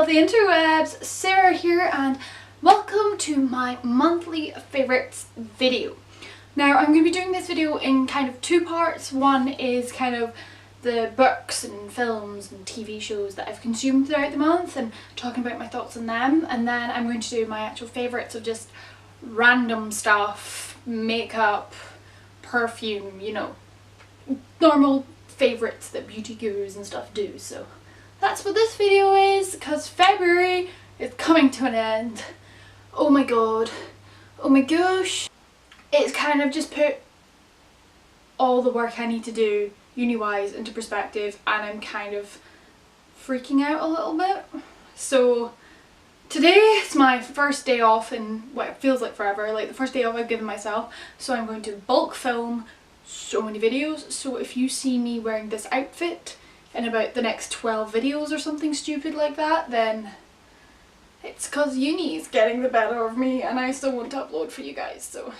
lovely interwebs, Sarah here and welcome to my monthly favourites video. Now I'm going to be doing this video in kind of two parts. One is kind of the books and films and TV shows that I've consumed throughout the month and talking about my thoughts on them, and then I'm going to do my actual favourites of just random stuff, makeup, perfume, you know, normal favourites that beauty gurus and stuff do. So that's what this video is, because February is coming to an end. Oh my god, oh my gosh. It's kind of just put all the work I need to do uni-wise into perspective, and I'm kind of freaking out a little bit. So today is my first day off in what it feels like forever, like the first day off I've given myself. So I'm going to bulk film so many videos. So if you see me wearing this outfit in about the next 12 videos or something stupid like that, then it's because uni is getting the better of me and I still want to upload for you guys. So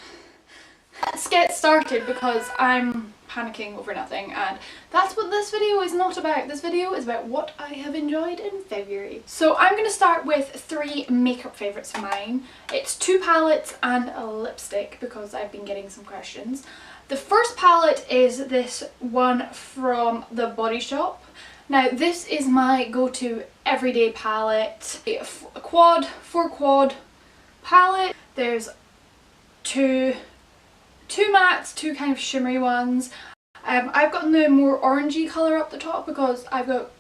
let's get started, because I'm panicking over nothing, and that's what this video is not about. This video is about what I have enjoyed in February. So I'm going to start with three makeup favourites of mine. It's two palettes and a lipstick, because I've been getting some questions. The first palette is this one from the Body Shop. Now this is my go-to everyday palette. A four quad palette. There's two mattes, two kind of shimmery ones. I've gotten the more orangey colour up the top because I've got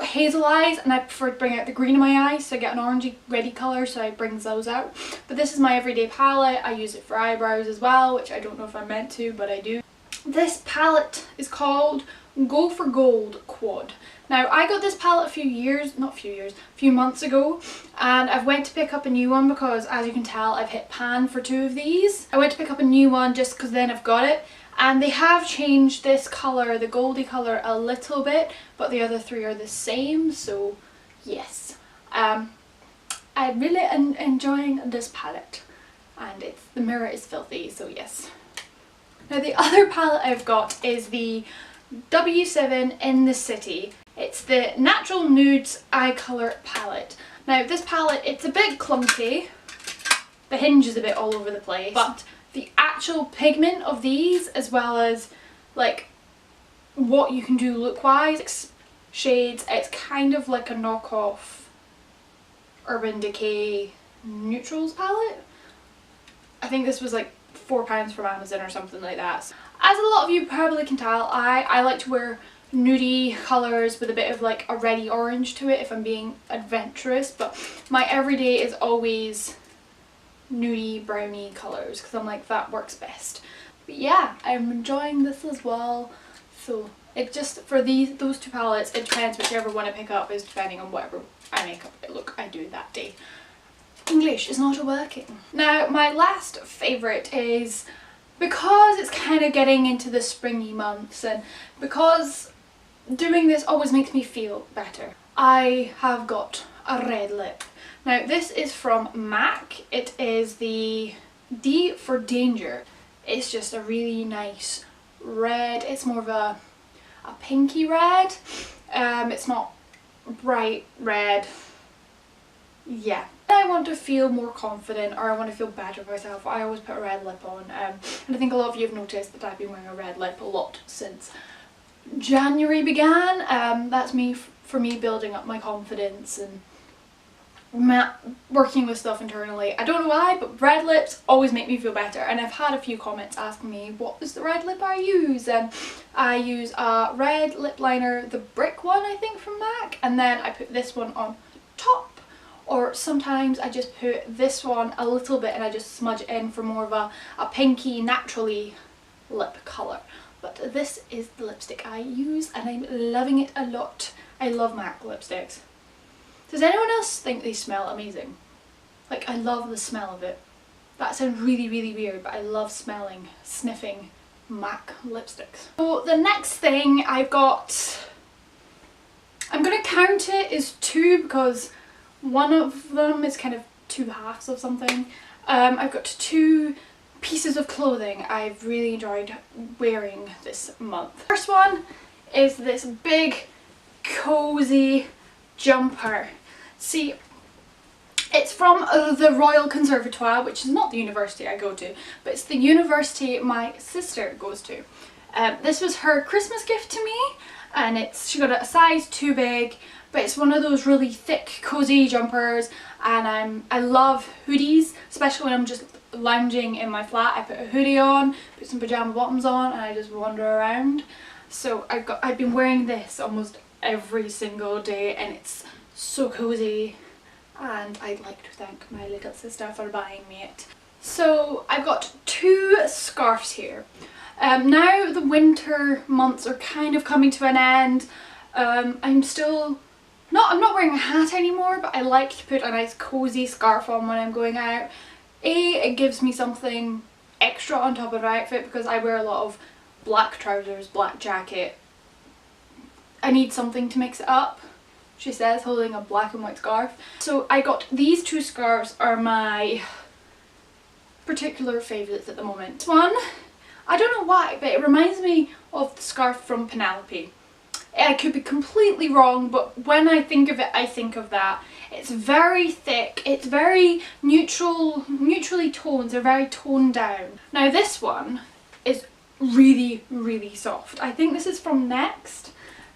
hazel eyes and I prefer to bring out the green in my eyes, so I get an orangey reddy colour, so I bring those out. But this is my everyday palette. I use it for eyebrows as well, which I don't know if I'm meant to, but I do. This palette is called Go for Gold Quad. Now I got this palette a few months ago, and I've went to pick up a new one because, as you can tell, I've hit pan for two of these. I went to pick up a new one just because then I've got it, and they have changed this colour, the goldy colour, a little bit, but the other three are the same, so yes. I'm really enjoying this palette, and the mirror is filthy, so yes. Now the other palette I've got is the W7 in the City. It's the Natural Nudes Eye Colour palette. Now this palette, it's a bit clunky, the hinge is a bit all over the place, but the actual pigment of these, as well as like what you can do look wise, shades, it's kind of like a knockoff Urban Decay Neutrals palette. I think this was like £4 from Amazon or something like that. As a lot of you probably can tell, I like to wear nudie colours with a bit of like a reddy orange to it if I'm being adventurous, but my everyday is always nudie browny colours because I'm like, that works best. But yeah, I'm enjoying this as well. So it just, for those two palettes, it depends whichever one I pick up is depending on whatever eye makeup look I do that day. English is not working. Now my last favourite is, because it's kind of getting into the springy months and because doing this always makes me feel better, I have got a red lip. Now this is from MAC. It is the D for Danger. It's just a really nice red. It's more of a pinky red. It's not bright red. Yeah. I want to feel more confident, or I want to feel better about myself, I always put a red lip on, and I think a lot of you have noticed that I've been wearing a red lip a lot since January began. That's for me building up my confidence and working with stuff internally. I don't know why, but red lips always make me feel better, and I've had a few comments asking me what is the red lip I use, and I use a red lip liner, the brick one I think from MAC, and then I put this one on top. Or sometimes I just put this one a little bit and I just smudge it in for more of a pinky, naturally lip colour. But this is the lipstick I use and I'm loving it a lot. I love MAC lipsticks. Does anyone else think they smell amazing? Like, I love the smell of it. That sounds really, really weird, but I love sniffing MAC lipsticks. So the next thing I've got, I'm going to count it as two because one of them is kind of two halves of something. I've got two pieces of clothing I've really enjoyed wearing this month. First one is this big, cozy jumper. See, it's from the Royal Conservatoire, which is not the university I go to, but it's the university my sister goes to. This was her Christmas gift to me, and she got it a size too big, but it's one of those really thick, cozy jumpers, and I love hoodies, especially when I'm just lounging in my flat. I put a hoodie on, put some pajama bottoms on, and I just wander around. So I've been wearing this almost every single day, and it's so cozy, and I'd like to thank my little sister for buying me it. So I've got two scarves here. Now the winter months are kind of coming to an end. I'm not wearing a hat anymore, but I like to put a nice cozy scarf on when I'm going out. It gives me something extra on top of my outfit because I wear a lot of black trousers, black jacket. I need something to mix it up, she says, holding a black and white scarf. So I got these two scarves, are my particular favourites at the moment. This one, I don't know why, but it reminds me of the scarf from Penelope. I could be completely wrong, but when I think of it, I think of that. It's very thick, it's very neutrally toned, they're very toned down. Now this one is really, really soft. I think this is from Next.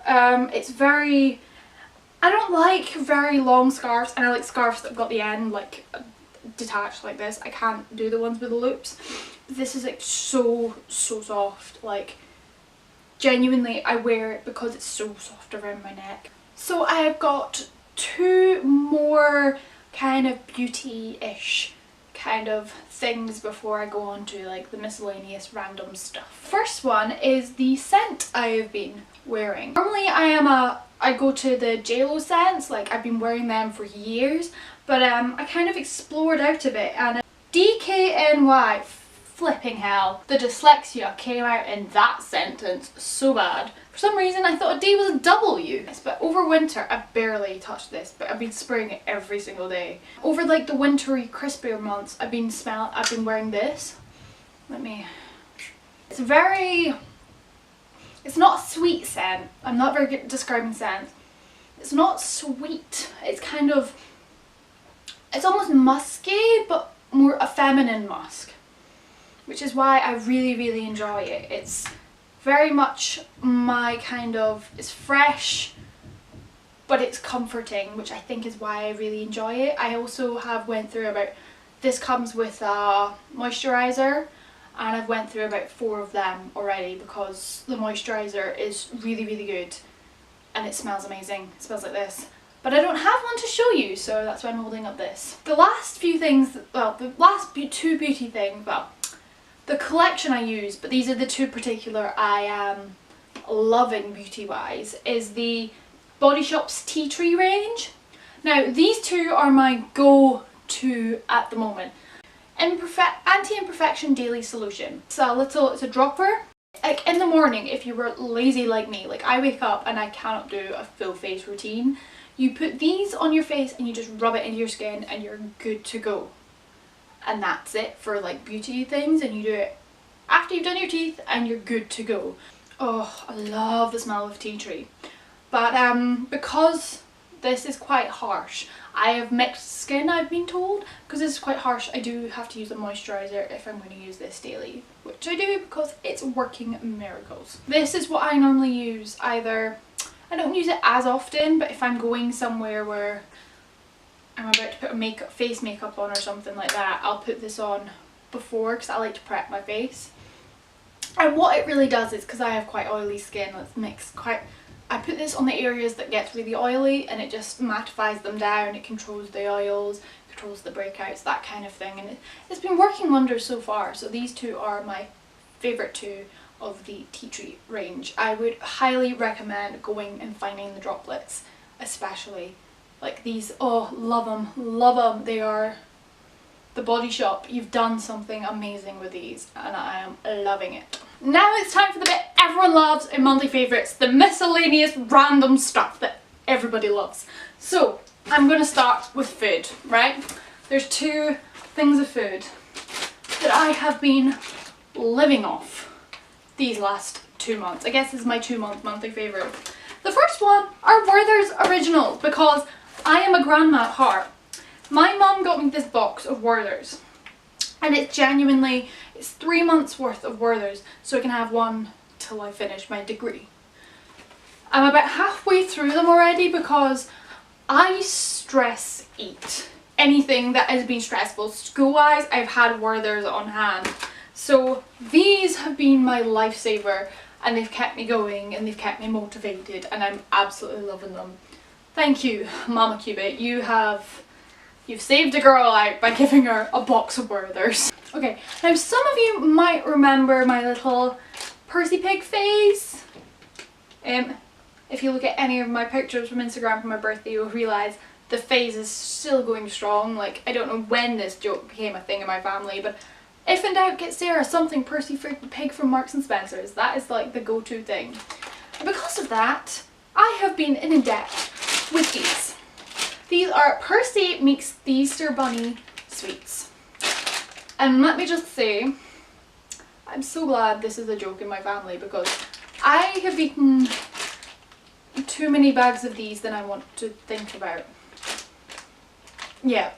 It's very, I don't like very long scarves, and I like scarves that have got the end like detached like this. I can't do the ones with the loops. But this is like so soft, like genuinely I wear it because it's so soft around my neck. So I have got two more kind of beauty-ish kind of things before I go on to like the miscellaneous random stuff. First one is the scent I have been wearing. Normally I go to the JLo scents, like I've been wearing them for years, but I kind of explored out a bit, and DKNY, flipping hell, the dyslexia came out in that sentence so bad. For some reason I thought a D was a W, but over winter I barely touched this, but I've been spraying it every single day. Over like the wintry, crispier months I've been wearing this. It's not a sweet scent. I'm not very good at describing scents. It's not sweet. It's kind of, it's almost musky, but more a feminine musk, which is why I really, really enjoy it. It's very much my kind of, it's fresh, but it's comforting, which I think is why I really enjoy it. I also have went through this comes with a moisturiser, and I've went through about 4 of them already because the moisturiser is really, really good, and it smells amazing. It smells like this. But I don't have one to show you, so that's why I'm holding up this. The last few things, well, the last two beauty things, well, the collection I use, but these are the two particular I am loving beauty-wise, is the Body Shop's Tea Tree range. Now, these two are my go-to at the moment. Anti-Imperfection Daily Solution. It's a dropper. Like in the morning, if you were lazy like me, like I wake up and I cannot do a full face routine, you put these on your face and you just rub it into your skin and you're good to go. And that's it for like beauty things, and you do it after you've done your teeth and you're good to go. Oh, I love the smell of tea tree. But because this is quite harsh, I have mixed skin, I've been told. Because this is quite harsh, I do have to use a moisturiser if I'm going to use this daily, which I do because it's working miracles. This is what I normally use. Either, I don't use it as often, but if I'm going somewhere where I'm about to put face makeup on or something like that, I'll put this on before because I like to prep my face. And what it really does is, because I have quite oily skin, I put this on the areas that gets really oily, and it just mattifies them down. It controls the oils, controls the breakouts, that kind of thing, and it's been working wonders so far. So these two are my favourite two of the tea tree range. I would highly recommend going and finding the droplets, especially. Like these, oh, love them, love them. They are the Body Shop. You've done something amazing with these, and I am loving it. Now it's time for the bit everyone loves in monthly favourites, the miscellaneous random stuff that everybody loves. So I'm going to start with food, right? There's 2 things of food that I have been living off these last 2 months. I guess this is my 2-month monthly favourite. The first one are Werther's Originals, because I am a grandma at heart. My mum got me this box of Werther's, and it's 3 months worth of Werther's, so I can have one till I finish my degree. I'm about halfway through them already because I stress eat. Anything that has been stressful school-wise, I've had Werther's on hand. So these have been my lifesaver, and they've kept me going and they've kept me motivated, and I'm absolutely loving them. Thank you, Mama Cubit. You've saved a girl out by giving her a box of Werther's. Okay, now some of you might remember my little Percy Pig phase. If you look at any of my pictures from Instagram from my birthday, you'll realise the phase is still going strong. Like, I don't know when this joke became a thing in my family, but if in doubt, get Sarah something Percy Pig from Marks and Spencer's. That is like the go-to thing. And because of that, I have been in depth with these. These are Percy Meets the Easter Bunny sweets. And let me just say, I'm so glad this is a joke in my family, because I have eaten too many bags of these than I want to think about. Yeah.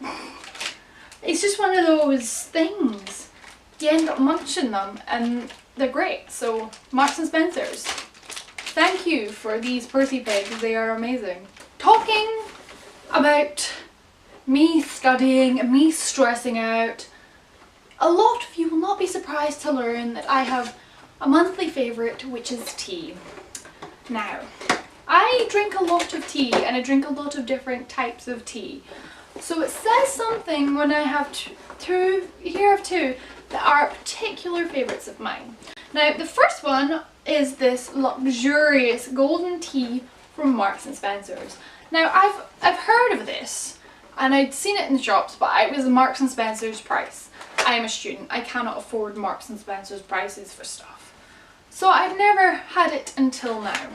It's just one of those things. You end up munching them and they're great. So, Marks and Spencer's, thank you for these Percy Pigs. They are amazing. Talking about me studying and me stressing out, a lot of you will not be surprised to learn that I have a monthly favourite, which is tea. Now, I drink a lot of tea, and I drink a lot of different types of tea. So it says something when I have two that are particular favourites of mine. Now, the first one is this luxurious golden tea from Marks and Spencer's. Now, I've heard of this, and I'd seen it in the shops, but it was Marks and Spencer's price. I am a student. I cannot afford Marks and Spencer's prices for stuff. So I've never had it until now.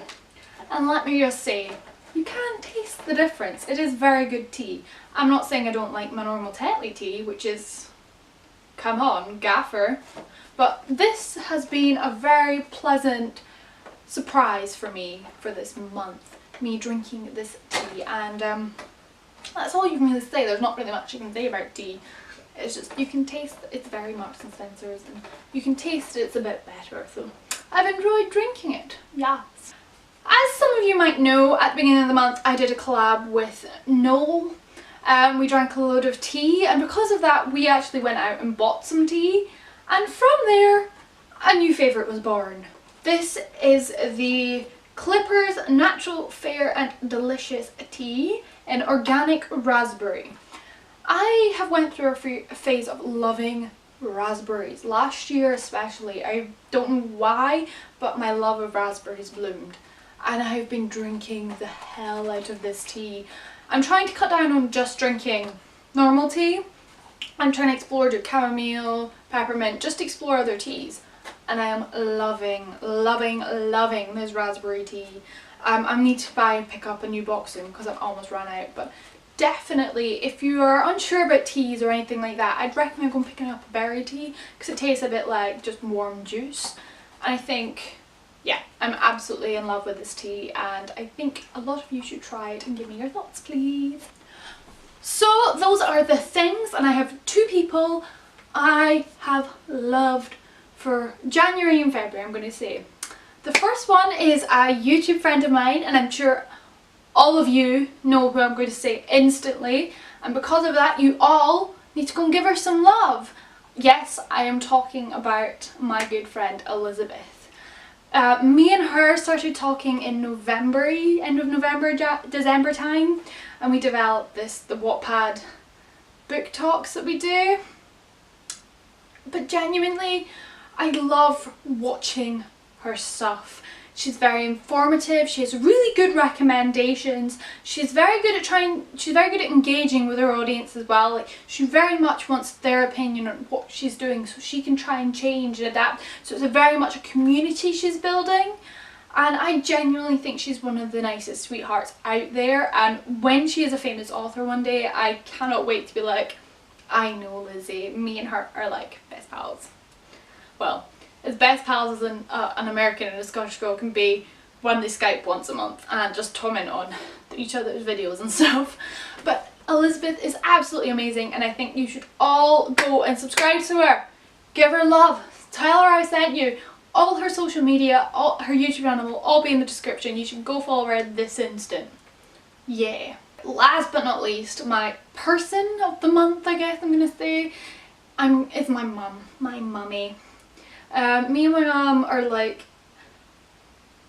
And let me just say, you can taste the difference. It is very good tea. I'm not saying I don't like my normal Tetley tea, which is, come on, gaffer. But this has been a very pleasant surprise for me for this month, me drinking this tea. And that's all you can really say. There's not really much you can say about tea. It's just, you can taste it's very Marks and Spencer's, and you can taste it's a bit better. So I've enjoyed drinking it. Yes. As some of you might know, at the beginning of the month I did a collab with Noel. We drank a load of tea, and because of that we actually went out and bought some tea, and from there a new favourite was born. This is the Clippers Natural Fair and Delicious Tea in Organic Raspberry. I have went through a phase of loving raspberries. Last year especially, I don't know why, but my love of raspberries bloomed. And I've been drinking the hell out of this tea. I'm trying to cut down on just drinking normal tea. I'm trying to explore chamomile, peppermint, just explore other teas. And I am loving, loving, loving this raspberry tea. I need to pick up a new box soon because I've almost run out. But definitely, if you are unsure about teas or anything like that, I'd recommend going picking up a berry tea, because it tastes a bit like just warm juice. And I think, yeah, I'm absolutely in love with this tea, and I think a lot of you should try it and give me your thoughts, please. So those are the things, and I have 2 people I have loved for January and February, I'm going to say. The first one is a YouTube friend of mine, and I'm sure all of you know who I'm going to say instantly, and because of that you all need to go and give her some love. Yes, I am talking about my good friend Elizabeth. Me and her started talking in November, end of November, December time, and we developed the Wattpad book talks that we do. But genuinely, I love watching her stuff. She's very informative, she has really good recommendations, she's very good at engaging with her audience as well. Like, she very much wants their opinion on what she's doing so she can try and change and adapt. So it's very much a community she's building, and I genuinely think she's one of the nicest sweethearts out there. And when she is a famous author one day, I cannot wait to be like, I know Lizzie, me and her are like best pals. Well, as best pals as an American and a Scottish girl can be, when they Skype once a month and just comment on each other's videos and stuff. But Elizabeth is absolutely amazing, and I think you should all go and subscribe to her. Give her love. Tell her I sent you. All her social media, all her YouTube channel will all be in the description. You should go follow her this instant. Yeah. Last but not least, my person of the month, I guess I'm gonna say, is my mum. My mummy. Me and my mum are like,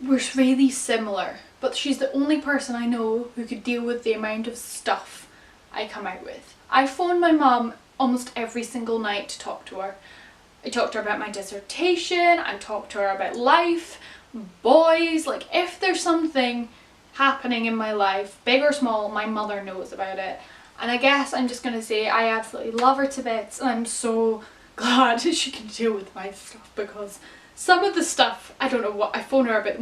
we're really similar, but she's the only person I know who could deal with the amount of stuff I come out with. I phone my mum almost every single night to talk to her. I talk to her about my dissertation, I talk to her about life, boys, like if there's something happening in my life, big or small, my mother knows about it. And I guess I'm just gonna say I absolutely love her to bits, and I'm so glad she can deal with my stuff, because some of the stuff, I don't know what, I phone her about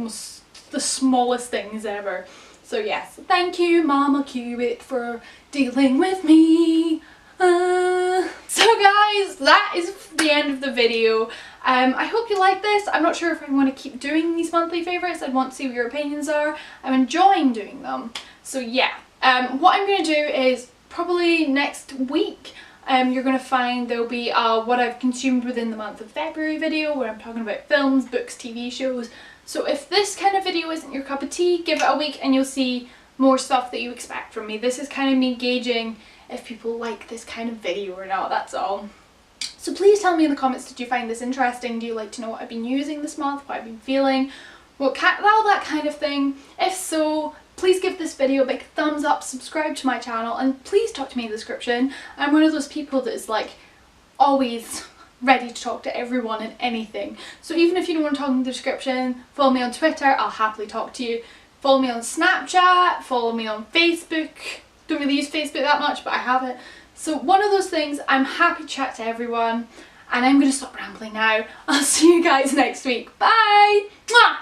the smallest things ever. So yes, thank you Mama Cubit for dealing with me. So guys, that is the end of the video. I hope you like this. I'm not sure if I want to keep doing these monthly favourites. I'd want to see what your opinions are. I'm enjoying doing them. So yeah, what I'm going to do is probably next week you're going to find there'll be what I've consumed within the month of February video, where I'm talking about films, books, TV shows. So if this kind of video isn't your cup of tea, give it a week and you'll see more stuff that you expect from me. This is kind of me gauging if people like this kind of video or not, that's all. So please tell me in the comments, did you find this interesting? Do you like to know what I've been using this month, what I've been feeling, all that kind of thing? If so, please give this video a big thumbs up, subscribe to my channel, and please talk to me in the description. I'm one of those people that is like always ready to talk to everyone and anything. So even if you don't want to talk in the description, follow me on Twitter, I'll happily talk to you. Follow me on Snapchat, follow me on Facebook. Don't really use Facebook that much, but I have it. So one of those things, I'm happy to chat to everyone, and I'm going to stop rambling now. I'll see you guys next week. Bye! Mwah!